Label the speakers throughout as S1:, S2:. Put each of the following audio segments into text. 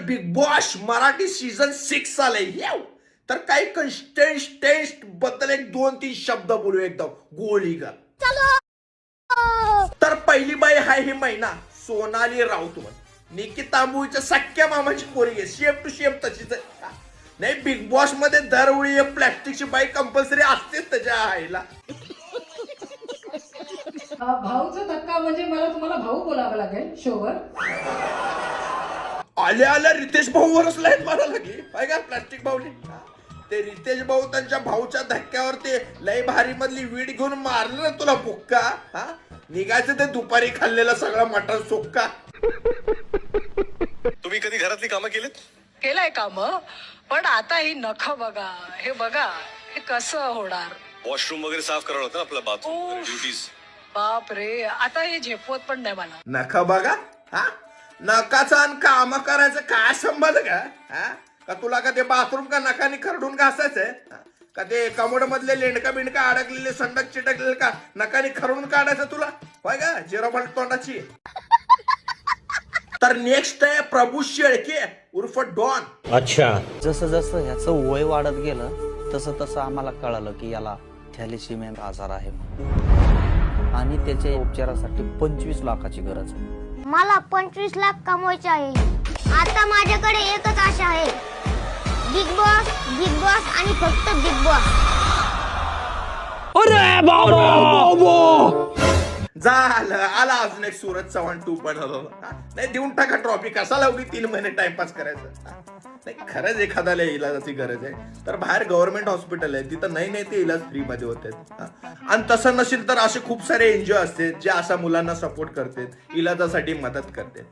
S1: Big boss Marathi season 6 आलंय येऊ. तर काही कंटेस्ट बद्दल एक 2-3 शब्द बोलू एकदम गोळीगत. तर पहिली बाई आहे ही महिना सोनाली राऊत. निकिता तांबूळच्या सख्या मामाची पोरगी आहे, सेम टू सेम तशीच आहे. नाही बिग बॉस मध्ये दरवेळी एक प्लॅस्टिकची बाई कंपल्सरी असतेच त्याच्या आईला.
S2: भाऊचा धक्का म्हणजे मला तुम्हाला भाऊ बोलावं लागेल शोवर.
S1: आल्या रितेश भाऊ वरसला मला लागली काय का प्लास्टिक भाऊने. ते रितेश भाऊ त्यांच्या भाऊच्या धक्क्यावर ते लय भारी मधली वीड घेऊन मारलं ना तुला बुक्का. हा निघायचं ते दुपारी खाल्लेलं सगळं मटण सुक्का.
S3: तुम्ही कधी घरातली कामं
S2: केलंय काम, पण आता ही नख बघा, हे बघा हे कसं होणार.
S3: वॉशरूम वगैरे साफ करावं लागतं आपला बाथरूम ड्युटीज.
S2: बाप रे, आता हे झेपवत पण नाही मला.
S1: नख बघा. हा नकाचा आणि काम करायचं काय संबंध का. हा का तुला का ते बाथरूम का नखाने खरडून घासायचंय का ते कमोड मधले लेंडका बिंडका अडकलेले संडक चिटकलेले का नकाने खरडून काढायचं तुला होय का जिरोबल तोंडाची. तर नेक्स्ट आहे प्रभू शेळके उर्फ डॉन.
S4: अच्छा.
S5: जसं जसं ह्याचं वय वाढत गेलं तसं तसं आम्हाला कळालं की याला थॅलेसिमिया आजार आहे आणि त्याच्या उपचारासाठी 25 लाखाची गरज आहे.
S6: मला 25 लाख कमवायचे आहे. आता माझ्याकडे एकच आशा आहे, बिग बॉस बिग बॉस आणि फक्त बिग बॉस.
S1: झालं आला अजून एक सूरज चव्हाण 2.0. नाही देऊन टाका ट्रॉफी, कसाला उगी 3 महिने टाइमपास करायचं. नाही खरंच एखाद्याला इलाजाची गरज आहे तर बाहेर गव्हर्नमेंट हॉस्पिटल आहे तिथं नाही ते इलाज फ्री मध्ये होते. आणि तसं नसेल तर असे खूप सारे एनजीओ असते जे अशा मुलांना सपोर्ट करतात, इलाजासाठी मदत करतात.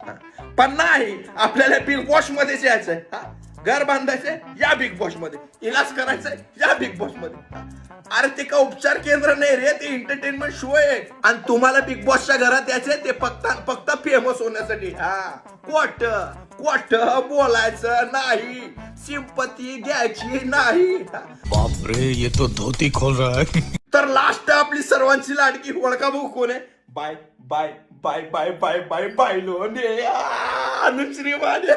S1: पण नाही आपल्याला बिग बॉस मध्येच यायचंय. घर बांधायचंय या बिग बॉस मध्ये, इलाज करायचंय या बिग बॉस मध्ये. अरे ते का उपचार केंद्र नाही रे, ते एंटरटेनमेंट शो आहे. आणि तुम्हाला बिग बॉसच्या घरात यायचंय ते फक्त फेमस होण्यासाठी. कोट बोलायचं नाही, सिंपती द्यायची नाही.
S4: बाप रे, ये तो धोती खोल रहा है.
S1: तर लास्ट आपली सर्वांची लाडकी वळका भाऊ कोण आहे. Bye bye bye bye bye bye bye लोने अनुश्री माने.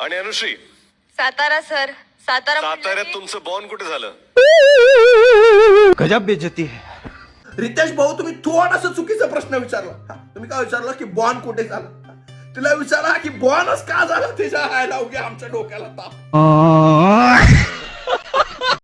S3: आणि अनुश्री,
S7: सातारा सर.
S3: साताऱ्यात तुमचं बॉन कुठे झालं.
S4: गजब बेइज्जती है.
S1: रितेश भाऊ तुम्ही थोडासा चुकीचा प्रश्न विचारला. तुम्ही काय विचारला की बॉन कुठे झाला. तिला विचारा की बॉनच का झाला तिच्या आयला उगी आमच्या डोक्याला ताप.